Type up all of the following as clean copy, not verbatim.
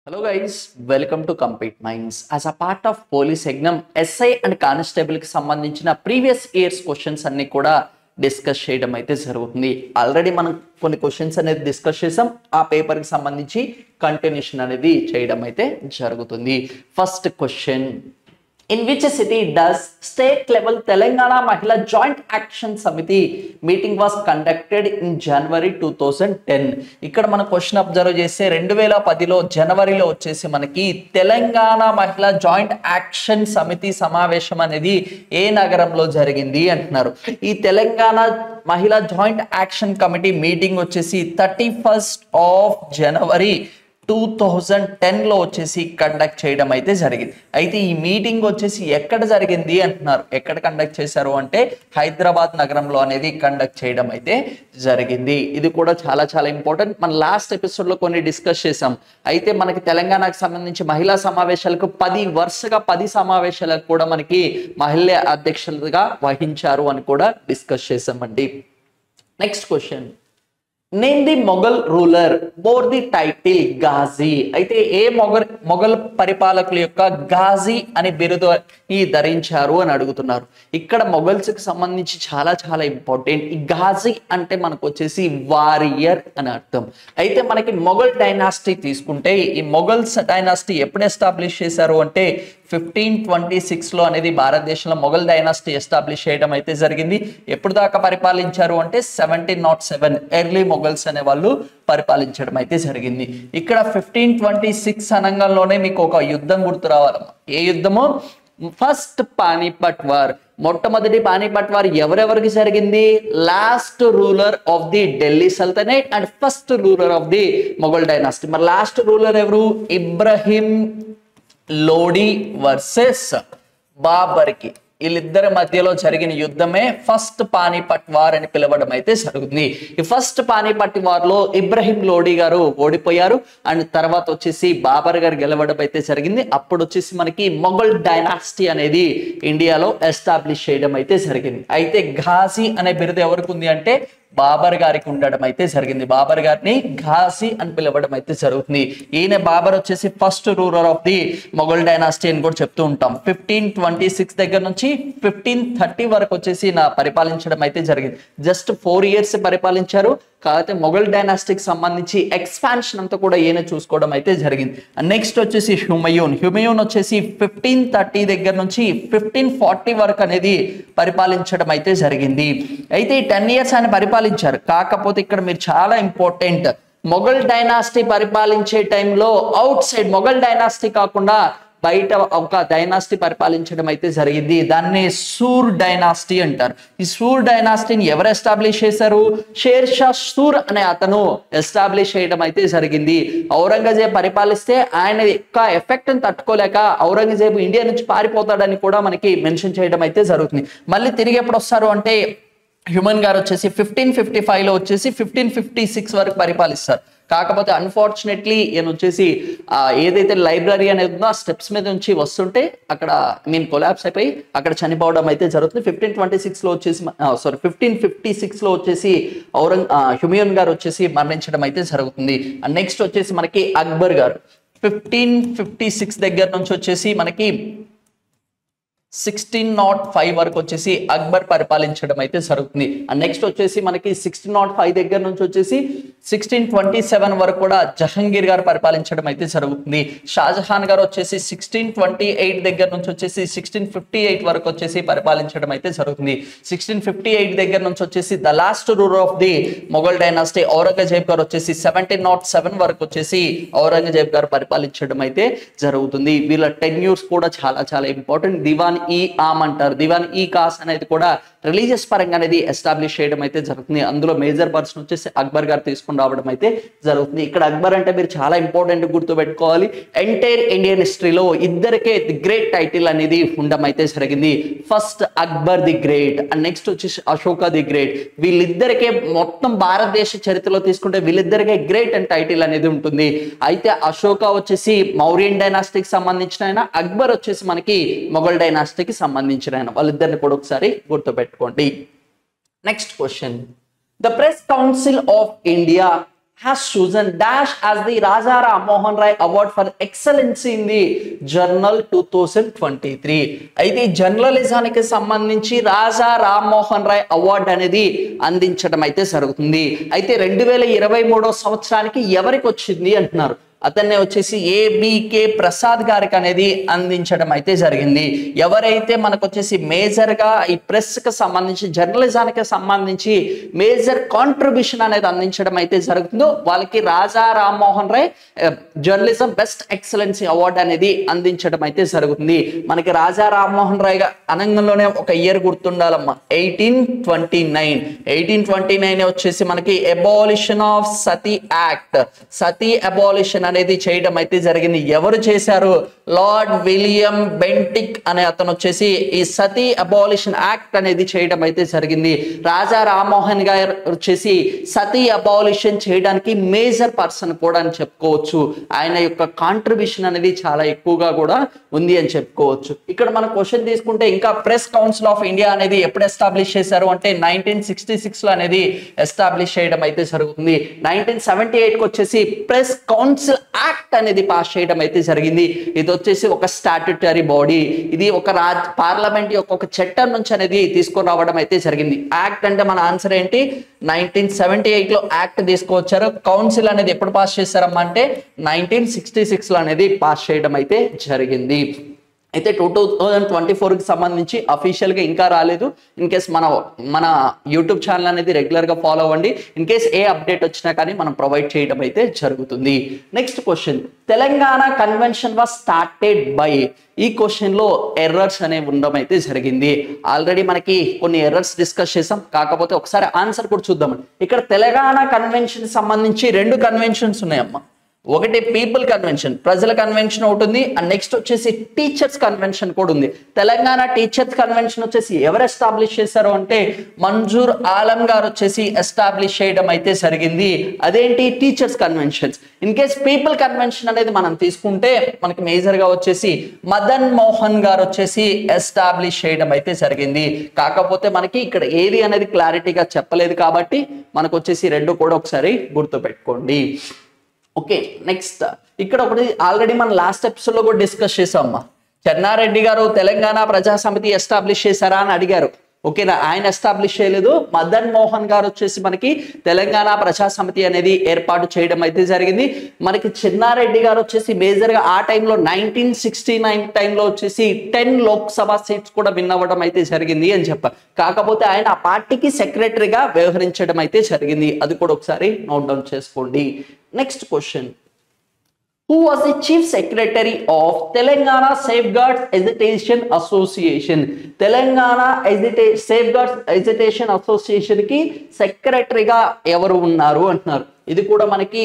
Hello guys, welcome to Compete Minds. As a part of police exam, SI and constable కి సంబంధించిన previous years questions అన్ని కూడా discuss చేయడం అయితే జరుగుతుంది. ఆల్రెడీ మనం కొన్ని క్వశ్చన్స్ అనేది డిస్కస్ చేసాం. ఆ పేపర్ కి సంబంధించి కంటిన్యూషన్ అనేది చేయడం అయితే జరుగుతుంది. First question, in which city does state level Telangana Mahila Joint Action Samiti meeting was conducted in January 2010? ఇక్కడ మన క్వశ్చన్ అబ్జర్వ్ చేస్తే 2010లో జనవరిలో వచ్చేసి మనకి తెలంగాణ మహిళా జాయింట్ యాక్షన్ సమితి సమావేశం అనేది ఏ నగరంలో జరిగింది అంటున్నారు. ఈ తెలంగాణ మహిళా జాయింట్ యాక్షన్ కమిటీ మీటింగ్ వచ్చేసి 31st of January 2010లో వచ్చేసి కండక్ట్ చేయడం అయితే జరిగింది. అయితే ఈ మీటింగ్ వచ్చేసి ఎక్కడ జరిగింది అంటున్నారు. ఎక్కడ కండక్ట్ చేశారు అంటే హైదరాబాద్ నగరంలో అనేది కండక్ట్ చేయడం అయితే జరిగింది. ఇది కూడా చాలా చాలా ఇంపార్టెంట్. మన లాస్ట్ ఎపిసోడ్ లో కొన్ని డిస్కస్ చేసాం. అయితే మనకి తెలంగాణకు సంబంధించి మహిళా సమావేశాలకు 10 సమావేశాలకు కూడా మనకి మహిళా అధ్యక్షులుగా వహించారు అని కూడా డిస్కస్ చేసామండి. Next question, name the Mughal ruler bore the title Ghazi. అయితే ఏ మొఘల్ పరిపాలకుల యొక్క గాజీ అని బిరుదు ధరించారు అని అడుగుతున్నారు. ఇక్కడ మొఘల్స్ కి సంబంధించి చాలా చాలా ఇంపార్టెంట్. ఈ గాజీ అంటే మనకు వచ్చేసి వారియర్ అని అర్థం. అయితే మనకి మొఘల్ డైనాసిటీ తీసుకుంటే ఈ మొఘల్స్ డైనాసిటీ ఎప్పుడు ఎస్టాబ్లిష్ చేశారు అంటే 1526లో అనేది భారతదేశంలో మొఘల్ డైనాసిటీ ఎస్టాబ్లిష్ చేయడం అయితే జరిగింది. ఎప్పుడు దాకా పరిపాలించారు అంటే 1707 ఎర్లీ మొఘల్స్ అనే వాళ్ళు పరిపాలించడం అయితే జరిగింది. ఇక్కడ 1526 అనంగంలోనే మీకు ఒక యుద్ధం గుర్తు రావాలి. ఏ యుద్ధము? First Panipat war. మొట్టమొదటి పానీపట్ వార్ ఎవరెవరికి జరిగింది? Last ruler of the Delhi sultanate and first ruler of the Mughal dynasty. మరి లాస్ట్ రూలర్ ఎవరు? ఇబ్రహీం లోడి వర్సెస్ బాబర్కి. వీళ్ళిద్దరి మధ్యలో జరిగిన యుద్ధమే ఫస్ట్ పానీపట్ వార్ అని పిలవడం అయితే జరుగుతుంది. ఈ ఫస్ట్ పానీపట్ వార్ లో ఇబ్రహీం లోడి గారు ఓడిపోయారు అండ్ తర్వాత వచ్చేసి బాబర్ గారు గెలవడం అయితే జరిగింది. అప్పుడు వచ్చేసి మనకి మొఘల్ డైనాసిటీ అనేది ఇండియాలో ఎస్టాబ్లిష్ చేయడం అయితే జరిగింది. అయితే ఘాజీ అనే బిరుదు ఎవరికి ఉంది అంటే బాబర్ గారికి ఉండడం అయితే జరిగింది. బాబర్ గారిని ఘాజీ అని పిలవడం అయితే జరుగుతుంది. ఈయన బాబర్ వచ్చేసి first ruler of the Mughal dynasty అని కూడా చెప్తూ ఉంటాం. 1526 దగ్గర నుంచి 1530 వరకు వచ్చేసి పరిపాలించడం అయితే జరిగింది. జస్ట్ 4 years పరిపాలించారు. కాకపోతే మొఘల్ డైనాసిటీకి సంబంధించి ఎక్స్పాన్షన్ అంతా కూడా ఈయన చూసుకోవడం అయితే జరిగింది. నెక్స్ట్ వచ్చేసి హ్యూమయూన్ వచ్చేసి 1530 దగ్గర నుంచి 1540 వరకు అనేది పరిపాలించడం అయితే జరిగింది. అయితే ఈ 10 years ఆయన పరిపాలించారు. కాకపోతే ఇక్కడ మీరు చాలా ఇంపార్టెంట్, మొఘల్ డైనాసిటీ పరిపాలించే టైంలో అవుట్ సైడ్ మొఘల్ డైనాసిటీ కాకుండా బయట ఒక డైనాసిటీ పరిపాలించడం అయితే జరిగింది. దాన్ని సూర్ డైనాసిటీ అంటారు. ఈ సూర్ డైనాసిటీని ఎవరు ఎస్టాబ్లిష్ చేశారు? షేర్ షా సూర్ అనే అతను ఎస్టాబ్లిష్ చేయడం అయితే జరిగింది. ఔరంగజేబ్ పరిపాలిస్తే ఆయన యొక్క ఎఫెక్ట్ ని తట్టుకోలేక ఔరంగజేబు ఇండియా నుంచి పారిపోతాడని కూడా మనకి మెన్షన్ చేయడం అయితే జరుగుతుంది. మళ్ళీ తిరిగి ఎప్పుడు వస్తారు అంటే హ్యూమన్ గారు వచ్చేసి 1555లో వచ్చేసి 1556 వరకు పరిపాలిస్తారు. కాకపోతే అన్ఫార్చునేట్లీ ఈయన వచ్చేసి ఏదైతే లైబ్రరీ అనేది ఉందో ఆ స్టెప్స్ మీద నుంచి వస్తుంటే అక్కడ కొలాప్స్ అయిపోయి అక్కడ చనిపోవడం అయితే జరుగుతుంది. 1526లో వచ్చేసి 1556లో వచ్చేసి హ్యూమయూన్ గారు వచ్చేసి మరణించడం అయితే జరుగుతుంది. అండ్ నెక్స్ట్ వచ్చేసి మనకి అక్బర్ గారు 1556 దగ్గర నుంచి వచ్చేసి మనకి 1605 వరకు వచ్చేసి అక్బర్ పరిపాలించడం అయితే జరుగుతుంది. అండ్ నెక్స్ట్ వచ్చేసి మనకి 1605 దగ్గర నుంచి వచ్చేసి 1627 వరకు కూడా జహంగీర్ గారు పరిపాలించడం అయితే జరుగుతుంది. షాజహాన్ గారు వచ్చేసి 1628 దగ్గర నుంచి వచ్చేసి 1658 వరకు వచ్చేసి పరిపాలించడం అయితే జరుగుతుంది. 1658 దగ్గర నుంచి వచ్చేసి the last ruler of the Mughal dynasty Aurangzeb గారు వచ్చేసి 1707 వరకు వచ్చేసి ఔరంగజేబ్ గారు పరిపాలించడం అయితే జరుగుతుంది. వీళ్ళ టెన్యూర్స్ కూడా చాలా చాలా ఇంపార్టెంట్. దివాన్ ఈ ఆమ్ అంటారు. దివాన్ ఈ కాస్ అనేది కూడా రిలీజియస్ పరంగా అనేది ఎస్టాబ్లిష్ చేయడం అయితే జరుగుతుంది. అందులో మేజర్ పర్సన్ వచ్చేసి అక్బర్ గారు తీసుకుని రావడం అయితే జరుగుతుంది. ఇక్కడ అక్బర్ అంటే మీరు చాలా ఇంపార్టెంట్ గుర్తు పెట్టుకోవాలి. ఎంటైర్ ఇండియన్ హిస్టరీలో ఇద్దరికే ది గ్రేట్ టైటిల్ అనేది ఉండడం అయితే జరిగింది. First Akbar the great and next వచ్చేసి అశోక ది గ్రేట్. వీళ్ళిద్దరికే మొత్తం భారతదేశ చరిత్రలో తీసుకుంటే వీళ్ళిద్దరికే గ్రేట్ అండ్ టైటిల్ అనేది ఉంటుంది. అయితే అశోక వచ్చేసి మౌర్యన్ డైనాసిటీకి సంబంధించిన ఆయన, అక్బర్ వచ్చేసి మనకి మొఘల్ డైనాసిటీకి సంబంధించిన ఆయన. వాళ్ళిద్దరిని కూడా ఒకసారి గుర్తుపెట్టుకోండి. Next question, the press council of India has chosen dash as the Raja Ram Mohan Rai Award for Excellency in the Journal 2023. అయితే జర్నలిజానికి సంబంధించి రాజా రామ్ మోహన్ రాయ్ అవార్డు అనేది అందించడం అయితే జరుగుతుంది. అయితే 2023 సంవత్సరానికి ఎవరికి వచ్చింది అంటున్నారు. అతన్నే వచ్చేసి ఏబికే ప్రసాద్ గారికి అనేది అందించడం అయితే జరిగింది. ఎవరైతే మనకు వచ్చేసి మేజర్గా ఈ ప్రెస్కి సంబంధించి జర్నలిజానికి సంబంధించి మేజర్ కాంట్రిబ్యూషన్ అనేది అందించడం అయితే జరుగుతుందో వాళ్ళకి Raja Ram Mohan Roy journalism best excellency award అనేది అందించడం అయితే జరుగుతుంది. మనకి రాజా రామ్ మోహన్ రాయ్ అనంగంలోనే ఒక ఇయర్ గుర్తుండాలమ్మా, 1829 వచ్చేసి మనకి abolition of Sati act, Sati abolition అనేది చేయడం అయితే జరిగింది. ఎవరు చేశారు? లార్డ్ విలియం బెంటిక్ అనే అతను వచ్చేసి ఈ సతీ అబాలిషన్ యాక్ట్ అనేది చేయడం అయితే జరిగింది. రాజా రామ్మోహన్ గారు వచ్చేసి సతీ అబాలిషన్ చేయడానికి మేజర్ పర్సన్ కూడా అని చెప్పుకోవచ్చు. ఆయన యొక్క కాంట్రిబ్యూషన్ అనేది చాలా ఎక్కువగా కూడా ఉంది అని చెప్పుకోవచ్చు. ఇక్కడ మన క్వశ్చన్ తీసుకుంటే ఇంకా ప్రెస్ కౌన్సిల్ ఆఫ్ ఇండియా అనేది ఎప్పుడు ఎస్టాబ్లిష్ చేశారు అంటే 1966 లో అనేది ఎస్టాబ్లిష్ చేయడం అయితే జరుగుతుంది. 1978 కి వచ్చేసి ప్రెస్ కౌన్సిల్ యాక్ట్ అనేది పాస్ చేయడం అయితే జరిగింది. ఇది వచ్చేసి ఒక స్టాట్యుటరీ బాడీ, ఇది ఒక పార్లమెంట్ యొక్క ఒక చట్టం నుంచి అనేది తీసుకొని రావడం అయితే జరిగింది. యాక్ట్ అంటే మన ఆన్సర్ ఏంటి? 1978 లో యాక్ట్ తీసుకొచ్చారు. కౌన్సిల్ అనేది ఎప్పుడు పాస్ చేశారమ్మా అంటే 1966 లో అనేది పాస్ చేయడం అయితే జరిగింది. అయితే 2024కి సంబంధించి అఫీషియల్గా ఇంకా రాలేదు. ఇన్ కేస్ మన యూట్యూబ్ ఛానల్ అనేది రెగ్యులర్గా ఫాలో అవ్వండి. ఇన్ కేస్ ఏ అప్డేట్ వచ్చినా కానీ మనం ప్రొవైడ్ చేయడం అయితే జరుగుతుంది. Next question, Telangana convention was started by. ఈ క్వశ్చన్లో ఎర్రర్స్ అనేవి ఉండడం అయితే జరిగింది. ఆల్రెడీ మనకి కొన్ని ఎర్రర్స్ డిస్కస్ చేసాం, కాకపోతే ఒకసారి ఆన్సర్ కూడా చూద్దాం. ఇక్కడ తెలంగాణ కన్వెన్షన్ సంబంధించి 2 కన్వెన్షన్స్ ఉన్నాయమ్మా. ఒకటి పీపుల్ కన్వెన్షన్, ప్రజల కన్వెన్షన్ ఒకటి ఉంది, అండ్ నెక్స్ట్ వచ్చేసి టీచర్స్ కన్వెన్షన్ కూడా ఉంది. తెలంగాణ టీచర్స్ కన్వెన్షన్ వచ్చేసి ఎవరు ఎస్టాబ్లిష్ చేశారు అంటే మంజూర్ ఆలం గారు వచ్చేసి ఎస్టాబ్లిష్ చేయడం అయితే జరిగింది. అదేంటి? Teachers conventions. In case people convention అనేది మనం తీసుకుంటే మనకి మేజర్ గా వచ్చేసి మదన్ మోహన్ గారు వచ్చేసి ఎస్టాబ్లిష్ చేయడం అయితే జరిగింది. కాకపోతే మనకి ఇక్కడ ఏది అనేది క్లారిటీగా చెప్పలేదు కాబట్టి మనకు వచ్చేసి 2 కూడా ఒకసారి గుర్తుపెట్టుకోండి. ఓకే, నెక్స్ట్ ఇక్కడ ఒకటి ఆల్రెడీ మనం లాస్ట్ ఎపిసోడ్ లో కూడా డిస్కస్ చేసామమ్మా. చెన్నారెడ్డి గారు తెలంగాణ ప్రజా సమితి ఎస్టాబ్లిష్ చేశారా అని అడిగారు. ఓకేనా, ఆయన ఎస్టాబ్లిష్ చేయలేదు. మదన్ మోహన్ గారు వచ్చేసి మనకి తెలంగాణ ప్రజా సమితి అనేది ఏర్పాటు చేయడం అయితే జరిగింది. మనకి చెన్నారెడ్డి గారు వచ్చేసి మేజర్గా ఆ టైంలో 1969 టైంలో వచ్చేసి 10 లోక్సభ సీట్స్ కూడా విన్ అవ్వడం అయితే జరిగింది అని చెప్పారు. కాకపోతే ఆయన ఆ పార్టీకి సెక్రటరీగా వ్యవహరించడం అయితే జరిగింది. అది కూడా ఒకసారి నోట్ డౌన్ చేసుకోండి. Next question, who was the chief secretary of Telangana Safeguards Agitation Association? Telangana Safeguards Agitation Association కి సెక్రటరీగా ఎవరు ఉన్నారు అంటున్నారు. ఇది కూడా మనకి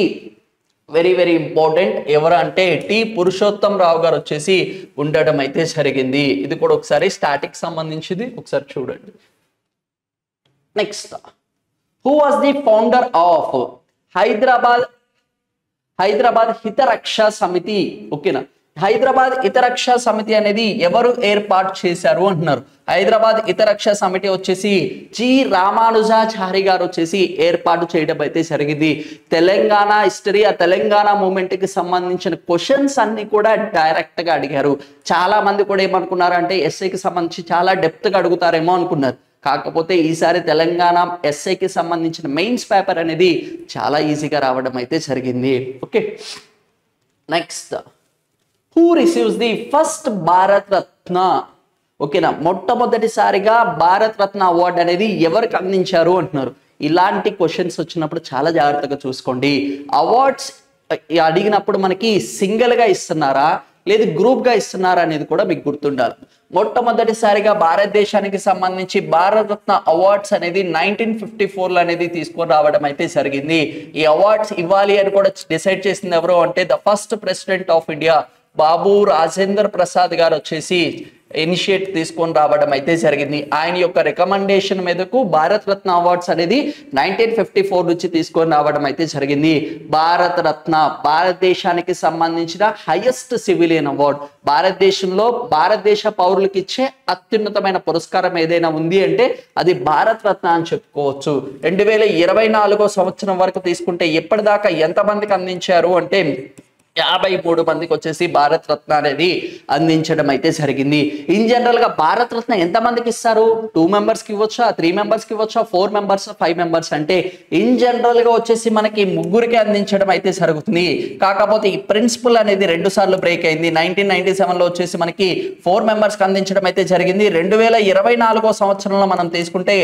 వెరీ వెరీ ఇంపార్టెంట్. ఎవరు అంటే టి పురుషోత్తం రావు గారు వచ్చేసి ఉండడం అయితే జరిగింది. ఇది కూడా ఒకసారి స్టాటిక్ సంబంధించింది, ఒకసారి చూడండి. Next, who was the founder of Hyderabad Hitaraksha Samiti? ఓకేనా, హైదరాబాద్ హితరక్ష సమితి అనేది ఎవరు ఏర్పాటు చేశారు అంటున్నారు. హైదరాబాద్ హితరక్ష సమితి వచ్చేసి జి రామానుజాచారి గారు వచ్చేసి ఏర్పాటు చేయడం అయితే జరిగింది. తెలంగాణ హిస్టరీ, ఆ తెలంగాణ మూమెంట్ కి సంబంధించిన క్వశ్చన్స్ అన్ని కూడా డైరెక్ట్ గా అడిగారు. చాలా మంది కూడా ఏమనుకున్నారంటే ఎస్ఐకి సంబంధించి చాలా డెప్త్ గా అడుగుతారేమో అనుకున్నారు. కాకపోతే ఈసారి తెలంగాణ ఎస్ఐకి సంబంధించిన మెయిన్స్ పేపర్ అనేది చాలా ఈజీగా రావడం అయితే జరిగింది. Okay, next, who receives the first Bharat Ratna? ఓకేనా, మొట్టమొదటిసారిగా భారత్ రత్న అవార్డు అనేది ఎవరికి అందించారు అంటున్నారు. ఇలాంటి క్వశ్చన్స్ వచ్చినప్పుడు చాలా జాగ్రత్తగా చూసుకోండి. అవార్డ్స్ అడిగినప్పుడు మనకి సింగిల్ గా ఇస్తున్నారా లేదు గ్రూప్ గా ఇస్తున్నారా అనేది కూడా మీకు గుర్తుండాలి. మొట్టమొదటిసారిగా భారతదేశానికి సంబంధించి భారత్ రత్న అవార్డ్స్ అనేది 1954లో అనేది తీసుకొని రావడం అయితే జరిగింది. ఈ అవార్డ్స్ ఇవ్వాలి అని కూడా డిసైడ్ చేసింది ఎవరు అంటే the first president of India Babu Rajendra Prasad గారు వచ్చేసి ఇనిషియేట్ తీసుకొని రావడం అయితే జరిగింది. ఆయన యొక్క రికమెండేషన్ మీదకు భారత రత్న అవార్డ్స్ అనేది 1954 నుంచి తీసుకొని రావడం అయితే జరిగింది. భారత రత్న భారతదేశానికి సంబంధించిన హైయెస్ట్ సివిలియన్ అవార్డ్. భారతదేశంలో భారతదేశ పౌరులకు ఇచ్చే అత్యున్నతమైన పురస్కారం ఏదైనా ఉంది అంటే అది భారత రత్న అని చెప్పుకోవచ్చు. 2024 సంవత్సరం వరకు తీసుకుంటే ఎప్పటిదాకా ఎంతమందికి అందించారు అంటే 53 మందికి వచ్చేసి భారత రత్న అనేది అందించడం అయితే జరిగింది. ఇన్ జనరల్ గా భారత రత్న ఎంత మందికి ఇస్తారు? 2 మెంబర్స్ కి ఇవ్వచ్చా, 3 మెంబర్స్ కి ఇవ్వచ్చా, 4 మెంబర్స్, 5 మెంబర్స్ అంటే ఇన్ జనరల్ గా వచ్చేసి మనకి ముగ్గురికి అందించడం అయితే జరుగుతుంది. కాకపోతే ఈ ప్రిన్సిపల్ అనేది 2 సార్లు బ్రేక్ అయింది. 1997 లో వచ్చేసి మనకి 4 మెంబర్స్ కి అందించడం అయితే జరిగింది. 2024 సంవత్సరంలో మనం తీసుకుంటే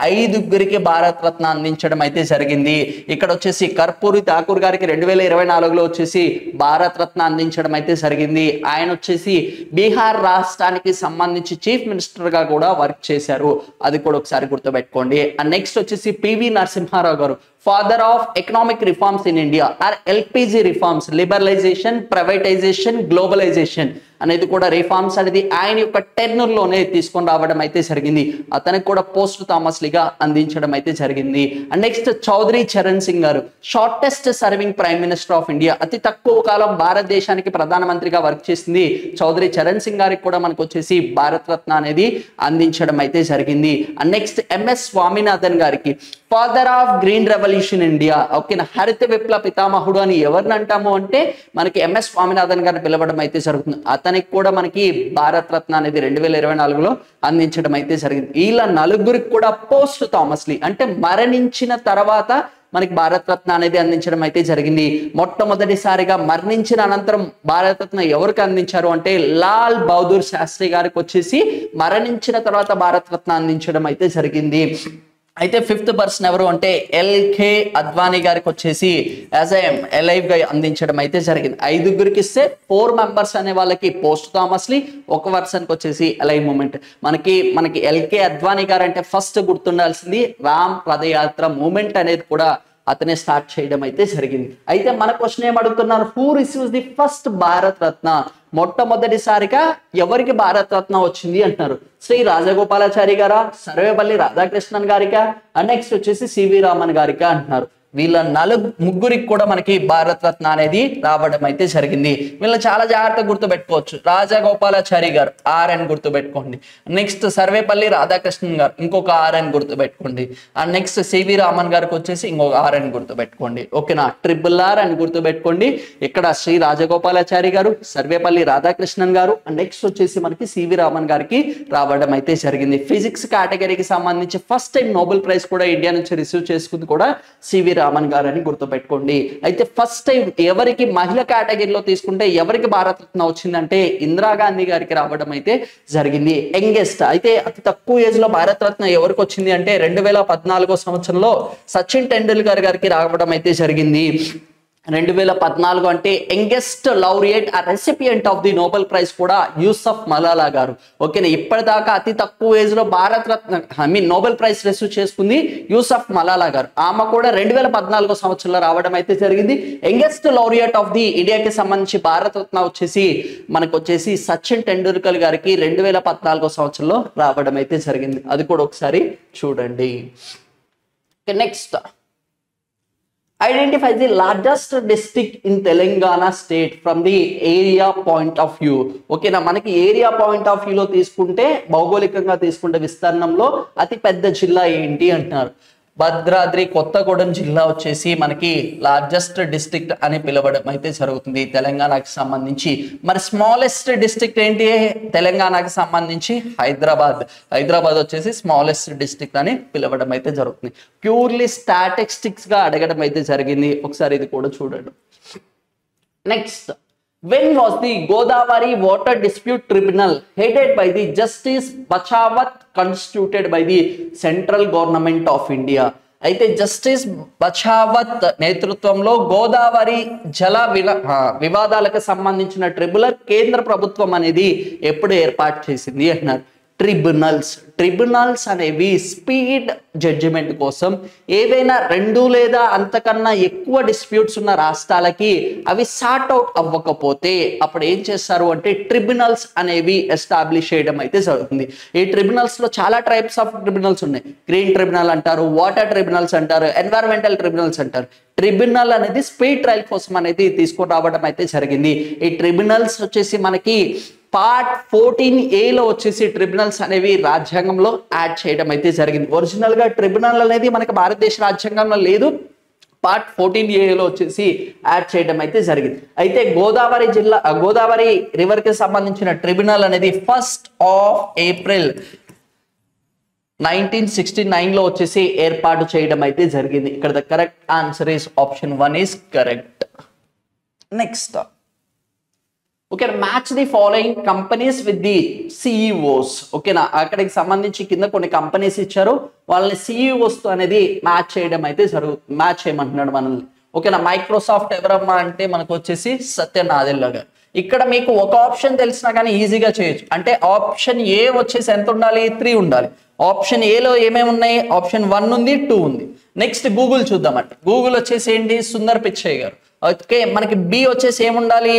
5గురికి భారత రత్న అందించడం అయితే జరిగింది. ఇక్కడ వచ్చేసి కర్పూరి ఠాకూర్ గారికి 2024లో వచ్చేసి భారత రత్న అందించడం అయితే జరిగింది. ఆయన వచ్చేసి బీహార్ రాష్ట్రానికి సంబంధించి చీఫ్ మినిస్టర్ గా కూడా వర్క్ చేశారు. అది కూడా ఒకసారి గుర్తుపెట్టుకోండి. అండ్ నెక్స్ట్ వచ్చేసి పివి నరసింహారావు గారు father of economic reforms in India or LPG reforms, liberalisation, privatisation, globalisation అనేది కూడా రిఫార్మ్స్ అనేది ఆయన యొక్క టెర్నర్ లోనే తీసుకొని రావడం అయితే జరిగింది. అతనికి కూడా పోస్ట్ థామస్ లీగా అందించడం అయితే జరిగింది. అండ్ నెక్స్ట్ చౌదరి చరణ్ సింగ్ గారు shortest serving prime minister of India, అతి తక్కువ కాలం భారతదేశానికి ప్రధానమంత్రిగా వర్క్ చేసింది చౌదరి చరణ్ సింగ్ గారికి కూడా మనకు వచ్చేసి భారత రత్న అనేది అందించడం అయితే జరిగింది. అండ్ నెక్స్ట్ ఎంఎస్ స్వామినాథన్ గారికి father of green revolution India, ఓకేనా, హరిత విప్లవ పితామహుడు అని ఎవరిని అంటాము అంటే మనకి ఎంఎస్ స్వామినాథన్ గారిని పిలవడం అయితే జరుగుతుంది. అతనికి కూడా మనకి భారత రత్న అనేది 2024లో అందించడం అయితే జరిగింది. వీళ్ళ నలుగురికి కూడా పోస్ట్ థామస్ లీ అంటే మరణించిన తర్వాత మనకి భారత రత్న అనేది అందించడం అయితే జరిగింది. మొట్టమొదటిసారిగా మరణించిన అనంతరం భారత రత్న ఎవరికి అందించారు అంటే లాల్ బహదూర్ శాస్త్రి గారికి వచ్చేసి మరణించిన తర్వాత భారత రత్న అందించడం అయితే జరిగింది. అయితే 5th పర్సన్ ఎవరు అంటే ఎల్కే అద్వానీ గారికి వచ్చేసి యాజ్ ఏ లైవ్ గా అందించడం అయితే జరిగింది. 5గురికి ఇస్తే 4 మెంబర్స్ అనే వాళ్ళకి పోస్ట్ థామస్ లీ, 1 పర్సన్ కి వచ్చేసి ఎలైవ్ మూమెంట్. మనకి ఎల్కే అద్వానీ గారు అంటే ఫస్ట్ గుర్తుండాల్సింది రామ్ పదయాత్ర మూమెంట్ అనేది కూడా అతనే స్టార్ట్ చేయడం అయితే జరిగింది. అయితే మన క్వశ్చన్ ఏమడుగుతున్నారు, who receives the first Bharat Ratna, మొట్టమొదటిసారిగా ఎవరికి భారత రత్న వచ్చింది అంటున్నారు. శ్రీ రాజగోపాలాచారి గారా, సర్వేపల్లి రాధాకృష్ణన్ గారికా, నెక్స్ట్ వచ్చేసి సివి రామన్ గారికా అంటున్నారు. వీళ్ళ ముగ్గురికి కూడా మనకి భారత రత్న అనేది రావడం అయితే జరిగింది. వీళ్ళని చాలా జాగ్రత్తగా గుర్తుపెట్టుకోవచ్చు. రాజగోపాలాచారి గారు ఆర్ అని గుర్తుపెట్టుకోండి. నెక్స్ట్ సర్వేపల్లి రాధాకృష్ణన్ గారు ఇంకొక ఆర్ అని గుర్తుపెట్టుకోండి. అండ్ నెక్స్ట్ సివి రామన్ గారికి వచ్చేసి ఇంకొక ఆర్ అని గుర్తుపెట్టుకోండి. ఓకేనా, RRR అని గుర్తుపెట్టుకోండి. ఇక్కడ శ్రీ రాజగోపాలాచారి గారు, సర్వేపల్లి రాధాకృష్ణన్ గారు, అండ్ నెక్స్ట్ వచ్చేసి మనకి సివి రామన్ గారికి రావడం అయితే జరిగింది. ఫిజిక్స్ కేటగిరీకి సంబంధించి ఫస్ట్ టైం నోబెల్ ప్రైజ్ కూడా ఇండియా నుంచి రిసీవ్ చేసుకుంది కూడా సివి రామన్ గారు అని గుర్తుపెట్టుకోండి. అయితే ఫస్ట్ టైం ఎవరికి మహిళ కేటగిరీలో తీసుకుంటే ఎవరికి భారత రత్న వచ్చిందంటే ఇందిరాగాంధీ గారికి రావడం అయితే జరిగింది. యంగెస్ట్ అయితే అతి తక్కువ ఏజ్ లో భారత రత్న ఎవరికి వచ్చింది అంటే 2014 సంవత్సరంలో సచిన్ టెండూల్కర్ గారికి రావడం అయితే జరిగింది. 2014 అంటే యంగెస్ట్ లౌరియేట్ ఆ recipient of the Nobel prize కూడా యూసఫ్ మలాలా గారు. ఓకేనా, ఇప్పటిదాకా అతి తక్కువ ఏజ్ లో Bharat Ratna Nobel prize receive చేసుకుంది యూసఫ్ మలాలా గారు. ఆమె కూడా 2014 సంవత్సరంలో రావడం అయితే జరిగింది. యంగెస్ట్ లౌరియేట్ ఆఫ్ ది ఇండియాకి సంబంధించి భారత రత్న వచ్చేసి మనకు వచ్చేసి సచిన్ టెండూల్కర్ గారికి 2014 సంవత్సరంలో రావడం అయితే జరిగింది. అది కూడా ఒకసారి చూడండి. Next, identify the largest district in Telangana state from the area point of view. ఓకేనా, మనకి ఏరియా పాయింట్ ఆఫ్ వ్యూలో తీసుకుంటే భౌగోళికంగా తీసుకుంటే విస్తీర్ణంలో అతి పెద్ద జిల్లా ఏంటి అంటున్నారు. భద్రాద్రి కొత్తగూడెం జిల్లా వచ్చేసి మనకి లార్జెస్ట్ డిస్ట్రిక్ట్ అని పిలవడం అయితే జరుగుతుంది తెలంగాణకి సంబంధించి. మరి స్మాలెస్ట్ డిస్ట్రిక్ట్ ఏంటి తెలంగాణకి సంబంధించి? హైదరాబాద్ వచ్చేసి స్మాలెస్ట్ డిస్ట్రిక్ట్ అని పిలవడం అయితే జరుగుతుంది. ప్యూర్లీ స్టాటిస్టిక్స్ గా అడగడం అయితే జరిగింది. ఒకసారి ఇది కూడా చూడండి. Next, when was the Godavari Water Dispute Tribunal headed by the Justice Bachawat constituted by the Central Government of India? అయితే జస్టిస్ బచావత్ నేతృత్వంలో గోదావరి జల వివాదాలకు సంబంధించిన ట్రిబ్యునల్ కేంద్ర ప్రభుత్వం అనేది ఎప్పుడు ఏర్పాటు చేసింది అంటున్నారు. ట్రిబ్యునల్స్ అనేవి స్పీడ్ జడ్జిమెంట్ కోసం ఏవైనా 2 లేదా అంతకన్నా ఎక్కువ డిస్ప్యూట్స్ ఉన్న రాష్ట్రాలకి అవి సార్ట్ అవుట్ అవ్వకపోతే అప్పుడు ఏం చేస్తారు అంటే ట్రిబ్యునల్స్ అనేవి ఎస్టాబ్లిష్ చేయడం అయితే జరుగుతుంది. ఈ ట్రిబ్యునల్స్ లో చాలా టైప్స్ ఆఫ్ ట్రిబ్యునల్స్ ఉన్నాయి. గ్రీన్ ట్రిబ్యునల్ అంటారు, వాటర్ ట్రిబ్యునల్స్ అంటారు, ఎన్వైరన్మెంటల్ ట్రిబ్యునల్స్ అంటారు. ట్రిబ్యునల్ అనేది స్పీడ్ ట్రయల్ కోసం అనేది తీసుకొని రావడం అయితే జరిగింది. ఈ ట్రిబ్యునల్స్ వచ్చేసి మనకి పార్ట్ 14A లో వచ్చేసి ట్రిబ్యునల్స్ అనేవి రాజ్యాంగంలో యాడ్ చేయడం అయితే జరిగింది. ఒరిజినల్ గా ట్రిబ్యునల్ అనేది మనకి భారతదేశ రాజ్యాంగంలో లేదు, పార్ట్ 14A లో వచ్చేసి యాడ్ చేయడం అయితే జరిగింది. అయితే గోదావరి రివర్ కి సంబంధించిన ట్రిబ్యునల్ అనేది 1st April 1969 లో వచ్చేసి ఏర్పాటు చేయడం అయితే జరిగింది. ఇక్కడ the correct answer is option 1 is correct. Next okay, match the following companies with the CEOs. ఓకేనా, అక్కడికి సంబంధించి కింద కొన్ని కంపెనీస్ ఇచ్చారు, వాళ్ళని సిఇఓస్ తో అనేది మ్యాచ్ చేయడం అయితే మ్యాచ్ చేయమంటున్నాడు మనల్ని. ఓకేనా, మైక్రోసాఫ్ట్ ఎవరమ్మా అంటే మనకు వచ్చేసి సత్య నాదెల్లా గారు. ఇక్కడ మీకు ఒక ఆప్షన్ తెలిసినా కానీ ఈజీగా చేయొచ్చు. అంటే ఆప్షన్ ఏ వచ్చేసి ఎంత ఉండాలి, 3 ఉండాలి. ఆప్షన్ ఏలో ఏమేమి ఉన్నాయి, ఆప్షన్ 1 ఉంది, 2 ఉంది. నెక్స్ట్ గూగుల్ చూద్దామంటే గూగుల్ వచ్చేసి ఏంటి, సుందర్ పిచ్చయ్య గారు. ఓకే, మనకి బి వచ్చేసి ఏముండాలి,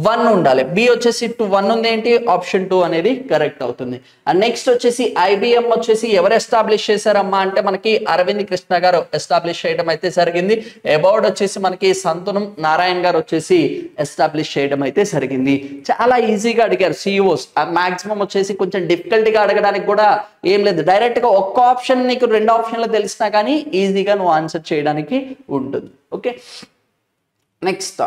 1 ఉండాలి. బి వచ్చేసి 1 ఉంది, ఏంటి ఆప్షన్ 2 అనేది కరెక్ట్ అవుతుంది. అండ్ నెక్స్ట్ వచ్చేసి ఐబిఎం వచ్చేసి ఎవరు ఎస్టాబ్లిష్ చేశారమ్మా అంటే మనకి అరవింద్ కృష్ణ గారు ఎస్టాబ్లిష్ చేయడం అయితే జరిగింది. అబౌట్ వచ్చేసి మనకి సంతునం నారాయణ గారు వచ్చేసి ఎస్టాబ్లిష్ చేయడం అయితే జరిగింది. చాలా ఈజీగా అడిగారు సిఇఓస్. మాక్సిమం వచ్చేసి కొంచెం డిఫికల్టీగా అడగడానికి కూడా ఏం లేదు, డైరెక్ట్ గా ఒక్క ఆప్షన్ నీకు 2 ఆప్షన్లు తెలిసినా కానీ ఈజీగా నువ్వు ఆన్సర్ చేయడానికి ఉంటుంది. Okay, next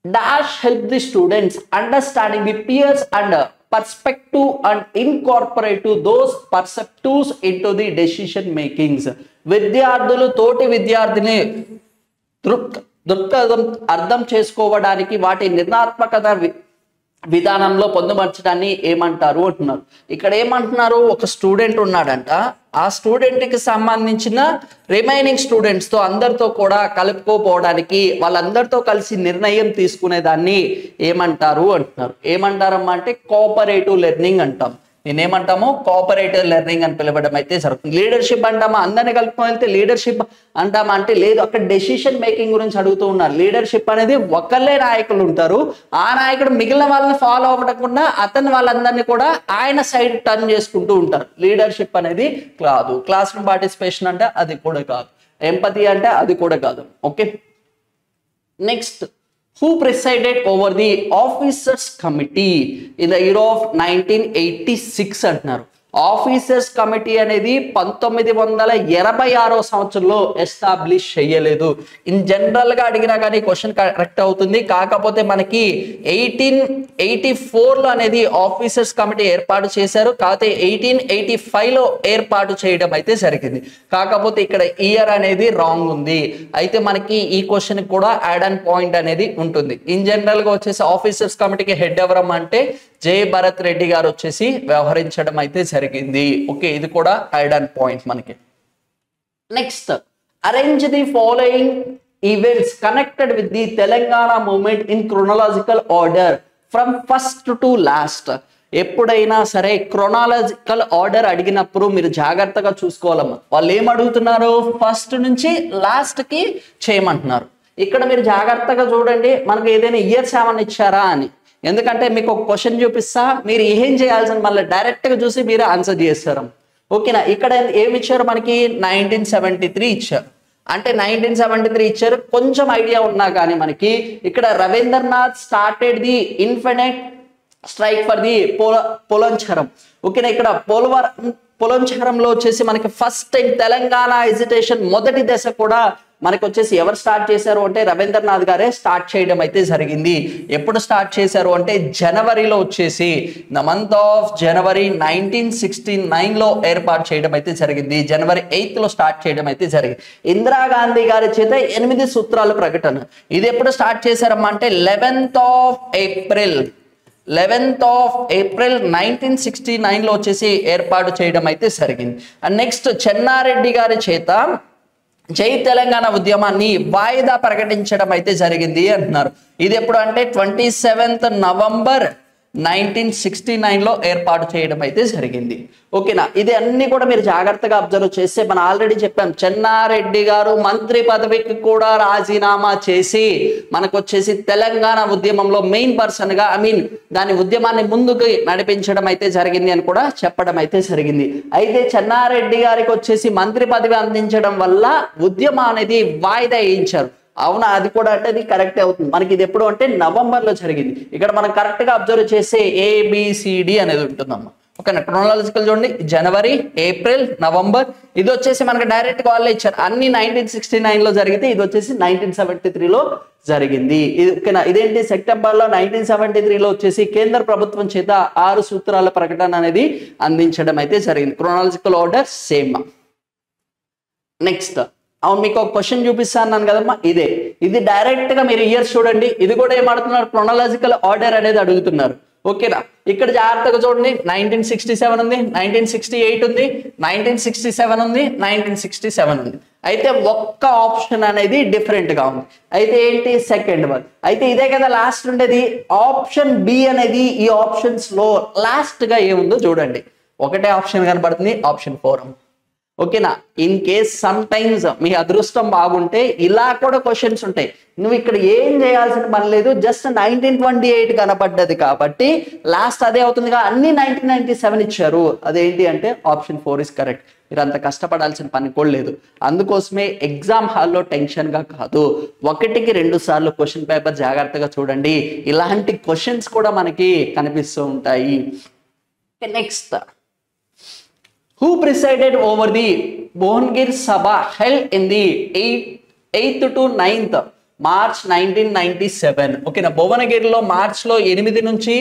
dash help the students understanding the peers and perspective and incorporate those perspectives into the decision makings. విద్యార్థులు తోటి విద్యార్థిని దృక్పథం అర్థం చేసుకోవడానికి వాటి నిర్ణయాత్మకత విధానంలో పొందుపరచడాన్ని ఏమంటారు అంటున్నారు. ఇక్కడ ఏమంటున్నారు, ఒక స్టూడెంట్ ఉన్నాడంట, ఆ స్టూడెంట్ కి సంబంధించిన రిమైనింగ్ స్టూడెంట్స్ తో అందరితో కూడా కలుపుకోపోవడానికి వాళ్ళందరితో కలిసి నిర్ణయం తీసుకునేదాన్ని ఏమంటారు అంటున్నారు. ఏమంటారమ్మా అంటే కోఆపరేటివ్ లెర్నింగ్ అంటాం. నేనేమంటాము, కోఆపరేటివ్ లెర్నింగ్ అని పిలవడం అయితే జరుగుతుంది. లీడర్షిప్ అంటామా, అందరిని కలుపుకొని వెళ్తే లీడర్షిప్ అంటామా అంటే లేదు, అక్కడ డెసిషన్ మేకింగ్ గురించి అడుగుతూ ఉన్నారు. లీడర్షిప్ అనేది ఒకళ్ళే నాయకులు ఉంటారు, ఆ నాయకుడు మిగిలిన వాళ్ళని ఫాలో అవ్వకుండా అతను వాళ్ళందరినీ కూడా ఆయన సైడ్ టర్న్ చేసుకుంటూ ఉంటారు. లీడర్షిప్ అనేది కాదు. క్లాస్ రూమ్ పార్టిసిపేషన్ అంటే అది కూడా కాదు. ఎంపతి అంటే అది కూడా కాదు. Okay, next who presided over the officers committee in the year of 1986 అంటున్నారు. ఆఫీసర్స్ కమిటీ అనేది 1986 సంవత్సరంలో ఎస్టాబ్లిష్ చేయలేదు. ఇన్ జనరల్ గా అడిగినా కానీ క్వశ్చన్ కరెక్ట్ అవుతుంది. కాకపోతే మనకి 1884 లో అనేది ఆఫీసర్స్ కమిటీ ఏర్పాటు చేశారు. కాకపోతే 1885 లో ఏర్పాటు చేయడం అయితే జరిగింది. కాకపోతే ఇక్కడ ఇయర్ అనేది రాంగ్ ఉంది. అయితే మనకి ఈ క్వశ్చన్ కూడా యాడ్ అండ్ పాయింట్ అనేది ఉంటుంది. ఇన్ జనరల్ గా వచ్చేసి ఆఫీసర్స్ కమిటీకి హెడ్ ఎవరమ్మా అంటే జే భరత్ రెడ్డి గారు వచ్చేసి వ్యవహరించడం అయితే జరిగింది. ఓకే, ఇది కూడా యాడ్ అండ్ పాయింట్ మనకి. Next, arrange the following events connected with the Telangana movement in chronological order from first to last. ఎప్పుడైనా సరే క్రోనాలజికల్ ఆర్డర్ అడిగినప్పుడు మీరు జాగ్రత్తగా చూసుకోవాలమ్మా. వాళ్ళు ఏం అడుగుతున్నారు, ఫస్ట్ నుంచి లాస్ట్ కి చేయమంటున్నారు. ఇక్కడ మీరు జాగ్రత్తగా చూడండి, మనకు ఏదైనా ఇయర్స్ ఏమన్నా ఇచ్చారా అని. ఎందుకంటే మీకు ఒక క్వశ్చన్ చూపిస్తా, మీరు ఏం చేయాల్సిన మళ్ళీ డైరెక్ట్ గా చూసి మీరు ఆన్సర్ చేస్తారు. ఓకేనా, ఇక్కడ ఏమి ఇచ్చారు మనకి 1973 ఇచ్చారు. అంటే 1973 ఇచ్చారు. కొంచెం ఐడియా ఉన్నా కానీ మనకి ఇక్కడ Ravindranath started the infinite strike for the Polancharam. ఓకేనా, ఇక్కడ పోలంచరంలో వచ్చేసి మనకి ఫస్ట్ టైం తెలంగాణ ఎజిటేషన్ మొదటి దశ కూడా మనకు వచ్చేసి ఎవరు స్టార్ట్ చేశారు అంటే రవీంద్రనాథ్ గారే స్టార్ట్ చేయడం అయితే జరిగింది. ఎప్పుడు స్టార్ట్ చేశారు అంటే జనవరిలో వచ్చేసి ద మంత్ ఆఫ్ జనవరి 1969 లో ఏర్పాటు చేయడం అయితే జరిగింది. జనవరి 8th లో స్టార్ట్ చేయడం అయితే జరిగింది. ఇందిరాగాంధీ గారి చేత 8 సూత్రాల ప్రకటన. ఇది ఎప్పుడు స్టార్ట్ చేశారమ్మా అంటే 11th of April 1969 లో వచ్చేసి ఏర్పాటు చేయడం అయితే జరిగింది. అండ్ నెక్స్ట్ చెన్నారెడ్డి గారి చేత జై తెలంగాణ ఉద్యమాన్ని వాయిదా ప్రకటించడం అయితే జరిగింది అంటున్నారు. ఇది ఎప్పుడు అంటే 27th November 1969లో ఏర్పాటు చేయడం అయితే జరిగింది. ఓకేనా, ఇది అన్ని కూడా మీరు జాగ్రత్తగా అబ్జర్వ్ చేస్తే మనం ఆల్రెడీ చెప్పాం, చెన్నారెడ్డి గారు మంత్రి పదవికి కూడా రాజీనామా చేసి మనకు వచ్చేసి తెలంగాణ ఉద్యమంలో మెయిన్ పర్సన్ గా దాని ఉద్యమాన్ని ముందుకు నడిపించడం అయితే జరిగింది అని కూడా చెప్పడం అయితే జరిగింది. అయితే చెన్నారెడ్డి గారికి వచ్చేసి మంత్రి పదవి అందించడం వల్ల ఉద్యమం అనేది వాయిదా వేయించారు. అవునా, అది కూడా అంటే అది కరెక్ట్ అవుతుంది. మనకి ఇది ఎప్పుడు అంటే నవంబర్లో జరిగింది. ఇక్కడ మనం కరెక్ట్ గా అబ్జర్వ్ చేస్తే ఏబిసిడి అనేది ఉంటుందమ్మా. ఓకేనా, క్రోనాలజికల్ చూడండి, జనవరి, ఏప్రిల్, నవంబర్. ఇది వచ్చేసి మనకి డైరెక్ట్ గా వాళ్ళే ఇచ్చారు. అన్ని 1969లో జరిగితే ఇది వచ్చేసి 1973లో జరిగింది. ఓకేనా, ఇదేంటి సెప్టెంబర్లో 1973లో వచ్చేసి కేంద్ర ప్రభుత్వం చేత 6 సూత్రాల ప్రకటన అనేది అందించడం అయితే జరిగింది. Chronological order same. నెక్స్ట్, అవును మీకు ఒక క్వశ్చన్ చూపిస్తాను కదమ్మా, ఇది డైరెక్ట్ గా మీరు ఇయర్స్ చూడండి. ఇది కూడా ఏమడుతున్నారు, క్రోనాలజికల్ ఆర్డర్ అనేది అడుగుతున్నారు. ఓకేనా, ఇక్కడ జాగ్రత్తగా చూడండి, 1967 ఉంది, 1968 ఉంది, 1967 ఉంది, 1967 ఉంది. అయితే ఒక్క ఆప్షన్ అనేది డిఫరెంట్ గా ఉంది. అయితే ఏంటి, సెకండ్ వన్. అయితే ఇదే కదా లాస్ట్ ఉండేది. ఆప్షన్ బి అనేది ఈ ఆప్షన్స్ లో లాస్ట్ గా ఏముందో చూడండి. ఒకటే ఆప్షన్ కనబడుతుంది, ఆప్షన్ 4. ఓకేనా, ఇన్ కేస్ సమ్ టైమ్స్ మీ అదృష్టం బాగుంటే ఇలా కూడా క్వశ్చన్స్ ఉంటాయి. నువ్వు ఇక్కడ ఏం చేయాల్సిన పని లేదు, జస్ట్ 1928 కనపడ్డది కాబట్టి లాస్ట్ అదే అవుతుందిగా. అన్ని 1997 ఇచ్చారు. అదేంటి అంటే ఆప్షన్ 4 ఇస్ కరెక్ట్. మీరు అంత కష్టపడాల్సిన పని కూడా లేదు. అందుకోసమే ఎగ్జామ్ హాల్లో టెన్షన్ గా కాదు, 1కి 2 సార్లు క్వశ్చన్ పేపర్ జాగ్రత్తగా చూడండి. ఇలాంటి క్వశ్చన్స్ కూడా మనకి కనిపిస్తూ ఉంటాయి. Next, who presided over the Bhubaneswar Sabha held in the 8th to 9th March 1997. ఓకేనా, భువనగిరిలో మార్చ్లో 8 నుంచి